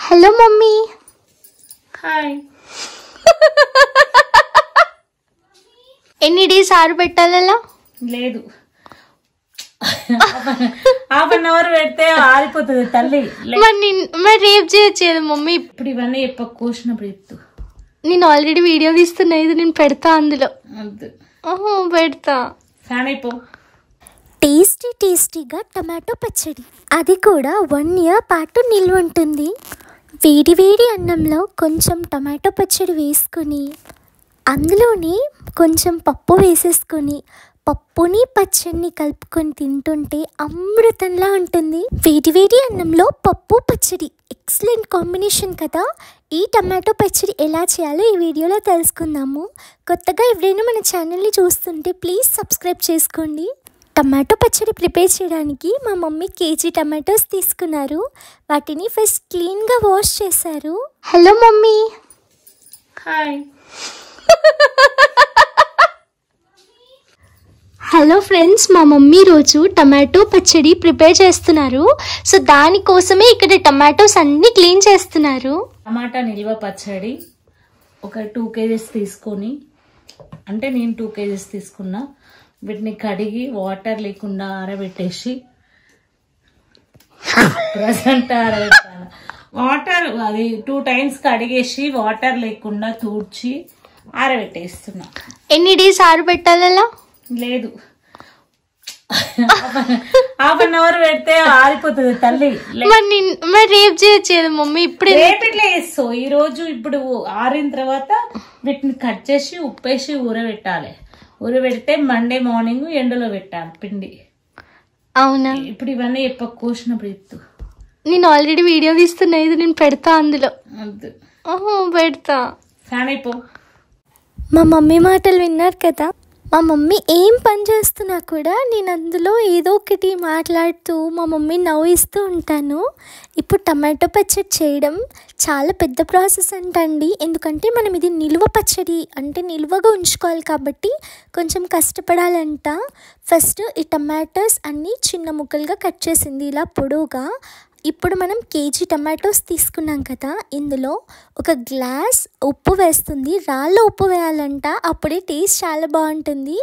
Hello mummy. Hi. ఎన్ని days ఆరబెట్టాలలా? లేదు, half an hour పెడితే ఆరిపోతుంది తల్లి. మరి రేపు చేయొచ్చు కదా మమ్మీ. ఇప్పుడు ఇవన్నీ ఎప్పుడు కోసినప్పుడు ఎత్తు. నేను ఆల్రెడీ వీడియో తీస్తున్నా, ఇది నేను పెడతా అందులో. పెడతా. ఫ్యాన్ అయిపో. టేస్టీగా టమాటో పచ్చడి, అది కూడా 1 year పాటు నిల్వ ఉంటుంది. వేడి అన్నంలో కొంచెం టమాటో పచ్చడి వేసుకొని అందులోని కొంచెం పప్పు వేసేసుకొని పప్పుని పచ్చడిని కలుపుకొని తింటుంటే అమృతంలా ఉంటుంది. వేడి అన్నంలో పప్పు పచ్చడి ఎక్సలెంట్ కాంబినేషన్ కదా. ఈ టమాటో పచ్చడి ఎలా చేయాలో ఈ వీడియోలో తెలుసుకుందాము. కొత్తగా ఎవరైనా మన ఛానల్ని చూస్తుంటే ప్లీజ్ సబ్స్క్రైబ్ చేసుకోండి. టమాటో పచ్చడి ప్రిపేర్ చేయడానికి మా మమ్మీ కేజీ టమాటోస్ తీసుకున్నారు. వాటిని ఫస్ట్ క్లీన్గా వాష్ చేశారు. Hello mummy. Hi. Hello friends, మా మమ్మీ రోజు టమాటో పచ్చడి ప్రిపేర్ చేస్తున్నారు. సో దానికోసమే ఇక్కడ టమాటోస్ అన్ని క్లీన్ చేస్తున్నారు. టమాటా నిల్వ పచ్చడి ఒక 2 kgs తీసుకొని, అంటే నేను 2 kgs తీసుకున్నా. వీటిని కడిగి వాటర్ లేకుండా ఆరబెట్టేసి ప్రజెంట్ ఆరబెట్టాలి. వాటర్ అది 2 times కడిగేసి వాటర్ లేకుండా తూడ్చి ఆరబెట్టేస్తున్నా. ఎన్ని డేస్ ఆరబెట్టాలలా? లేదు, హాఫ్ అన్ అవర్ పెడితే ఆరిపోతుంది తల్లి. మరి రేపు చేయొచ్చు కదా మమ్మీ. ఇప్పుడు రేపిట్లా వేస్తావు. ఈ రోజు ఇప్పుడు ఆరిన తర్వాత వీటిని కట్ చేసి ఉప్పేసి ఊరబెట్టాలి. ఊరబెడితే మండే మార్నింగ్ ఎండలో పెట్టాలి పిండి. అవునా? ఇప్పుడు ఇవన్నీ ఎప్పుడు కోసినప్పుడు ఎత్తు. నేను ఆల్రెడీ వీడియో తీస్తున్నా, ఇది నేను పెడతా అందులో. పెడతా. ఫ్యాన్ అయిపో. మా మమ్మీ మాటలు విన్నారు కదా. మా మమ్మీ ఏం పని చేస్తున్నా కూడా నేను అందులో ఏదో ఒకటి మాట్లాడుతూ మా మమ్మీ నవ్విస్తూ ఉంటాను. ఇప్పుడు టమాటో పచ్చడి చేయడం చాలా పెద్ద ప్రాసెస్ అంటండి. ఎందుకంటే మనం ఇది నిల్వ పచ్చడి అంటే నిల్వగా ఉంచుకోవాలి కాబట్టి కొంచెం కష్టపడాలంట. ఫస్ట్ ఈ టమాటోస్ అన్నీ చిన్న ముక్కలుగా కట్ చేసింది ఇలా పొడవుగా. ఇప్పుడు మనం కేజీ టమాటోస్ తీసుకున్నాం కదా, ఇందులో 1 గ్లాస్ ఉప్పు వేస్తుంది. రాళ్ళ ఉప్పు వేయాలంట, అప్పుడే టేస్ట్ చాలా బాగుంటుంది.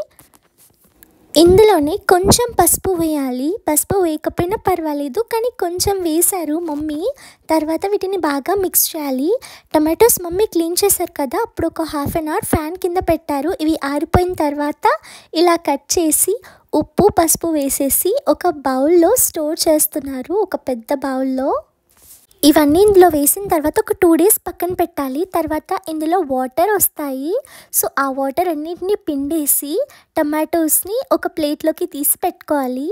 ఇందులోనే కొంచెం పసుపు వేయాలి. పసుపు వేయకపోయినా పర్వాలేదు, కానీ కొంచెం వేశారు మమ్మీ. తర్వాత వీటిని బాగా మిక్స్ చేయాలి. టమాటోస్ మమ్మీ క్లీన్ చేశారు కదా, అప్పుడు ఒక హాఫ్ అన్ అవర్ ఫ్యాన్ కింద పెట్టారు. ఇవి ఆరిపోయిన తర్వాత ఇలా కట్ చేసి ఉప్పు పసుపు వేసేసి ఒక బౌల్లో స్టోర్ చేస్తున్నారు, ఒక పెద్ద బౌల్లో. ఇవన్నీ ఇందులో వేసిన తర్వాత ఒక 2 days పక్కన పెట్టాలి. తర్వాత ఇందులో వాటర్ వస్తాయి. సో ఆ వాటర్ అన్నిటిని పిండేసి టమాటోస్ని ఒక ప్లేట్లోకి తీసి పెట్టుకోవాలి.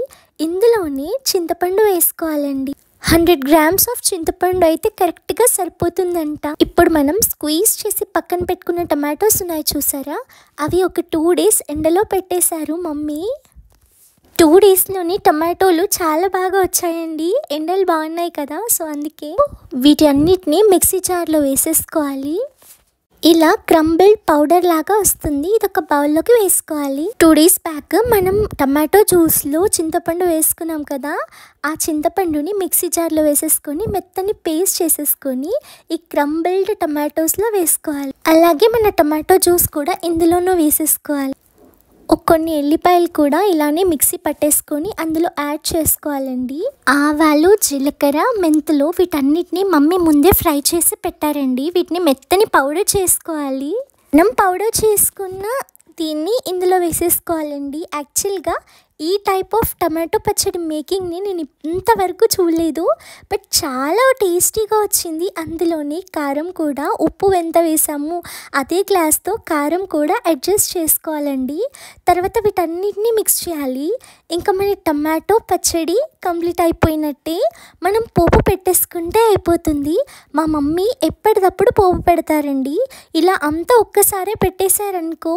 ఇందులోనే చింతపండు వేసుకోవాలండి. 100 grams ఆఫ్ చింతపండు అయితే కరెక్ట్గా సరిపోతుందంట. ఇప్పుడు మనం స్క్వీజ్ చేసి పక్కన పెట్టుకున్న టమాటోస్ ఉన్నాయి చూసారా, అవి ఒక 2 days ఎండలో పెట్టేశారు మమ్మీ. 2 daysలోని టమాటోలు చాలా బాగా వచ్చాయండి. ఎండలు బాగున్నాయి కదా, సో అందుకే వీటి అన్నిటిని మిక్సీ జార్లో వేసేసుకోవాలి. ఇలా క్రంబుల్డ్ పౌడర్ లాగా వస్తుంది. ఇది ఒక బౌల్లోకి వేసుకోవాలి. 2 days బ్యాక్ మనం టమాటో జ్యూస్లో చింతపండు వేసుకున్నాం కదా, ఆ చింతపండుని మిక్సీ జార్లో వేసేసుకొని మెత్తని పేస్ట్ చేసేసుకొని ఈ క్రంబుల్డ్ టమాటోస్లో వేసుకోవాలి. అలాగే మన టమాటో జ్యూస్ కూడా ఇందులోనూ వేసేసుకోవాలి. కొన్ని ఎల్లిపాయలు కూడా ఇలానే మిక్సీ పట్టేసుకొని అందులో యాడ్ చేసుకోవాలండి. ఆవాలు, జీలకర్ర, మెంతులు వీటన్నిటిని మమ్మీ ముందే ఫ్రై చేసి పెట్టారండి. వీటిని మెత్తని పౌడర్ చేసుకోవాలి. మనం పౌడర్ చేసుకున్న దీన్ని ఇందులో వేసేసుకోవాలండి. యాక్చువల్గా ఈ టైప్ ఆఫ్ టమాటో పచ్చడి మేకింగ్ని నేను ఇంతవరకు చూడలేదు, బట్ చాలా టేస్టీగా వచ్చింది. అందులోని కారం కూడా, ఉప్పు ఎంత వేసాము అదే గ్లాస్తో కారం కూడా అడ్జస్ట్ చేసుకోవాలండి. తర్వాత వీటన్నిటిని మిక్స్ చేయాలి. ఇంకా మన టమాటో పచ్చడి కంప్లీట్ అయిపోయినట్టే. మనం పోపు పెట్టేసుకుంటే అయిపోతుంది. మా మమ్మీ ఎప్పటికప్పుడు పోపు పెడతారండి. ఇలా అంతా ఒక్కసారే పెట్టేశారనుకో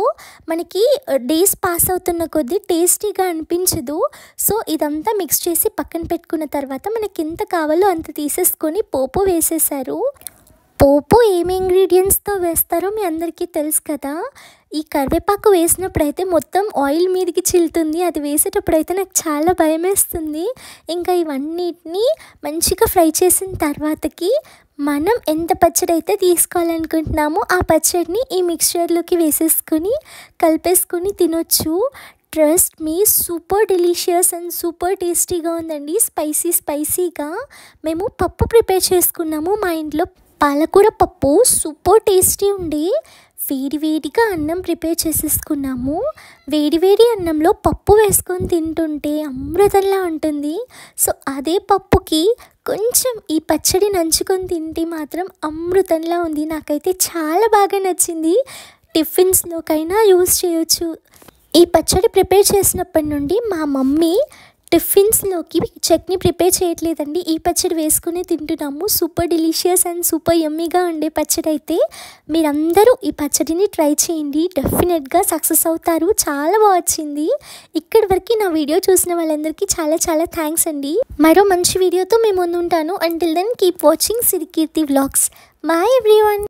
మనకి డేస్ పాస్ అవుతున్న కొద్దీ టేస్టీగా అనిపించదు. సో ఇదంతా మిక్స్ చేసి పక్కన పెట్టుకున్న తర్వాత మనకి ఎంత కావాలో అంత తీసేసుకొని పోపు వేసేసారు. పోపు ఏమి ఇంగ్రీడియంట్స్తో వేస్తారో మీ అందరికీ తెలుసు కదా. ఈ కరివేపాకు వేసినప్పుడైతే మొత్తం ఆయిల్ మీదకి చిల్లుతుంది. అది వేసేటప్పుడైతే నాకు చాలా భయం వేస్తుంది. ఇంకా ఇవన్నిటిని మంచిగా ఫ్రై చేసిన తర్వాతకి మనం ఎంత పచ్చడి అయితే తీసుకోవాలనుకుంటున్నామో ఆ పచ్చడిని ఈ మిక్స్చర్లోకి వేసేసుకొని కలిపేసుకొని తినొచ్చు. Trust me, super delicious and super టేస్టీగా ఉందండి. స్పైసీగా మేము పప్పు ప్రిపేర్ చేసుకున్నాము మా ఇంట్లో. పాలకూర పప్పు సూపర్ టేస్టీ ఉండి వేడిగా అన్నం ప్రిపేర్ చేసేసుకున్నాము. వేడి అన్నంలో పప్పు వేసుకొని తింటుంటే అమృతంలా ఉంటుంది. సో అదే పప్పుకి కొంచెం ఈ పచ్చడి నంచుకొని తింటే మాత్రం అమృతంలా ఉంది. నాకైతే చాలా బాగా నచ్చింది. టిఫిన్స్లోకైనా యూస్ చేయొచ్చు. ఈ పచ్చడి ప్రిపేర్ చేసినప్పటి నుండి మా మమ్మీ టిఫిన్స్లోకి చట్నీ ప్రిపేర్ చేయట్లేదండి. ఈ పచ్చడి వేసుకుని తింటున్నాము. సూపర్ డెలిషియస్ అండ్ సూపర్ యమ్మీగా ఉండే పచ్చడి అయితే మీరందరూ ఈ పచ్చడిని ట్రై చేయండి. డెఫినెట్గా సక్సెస్ అవుతారు. చాలా బాగా వచ్చింది. ఇక్కడి వరకు నా వీడియో చూసిన వాళ్ళందరికీ చాలా థ్యాంక్స్ అండి. మరో మంచి వీడియోతో మేము ముందుంటాను. Until then keep watching Sirikeerthi vlogs. Bye everyone.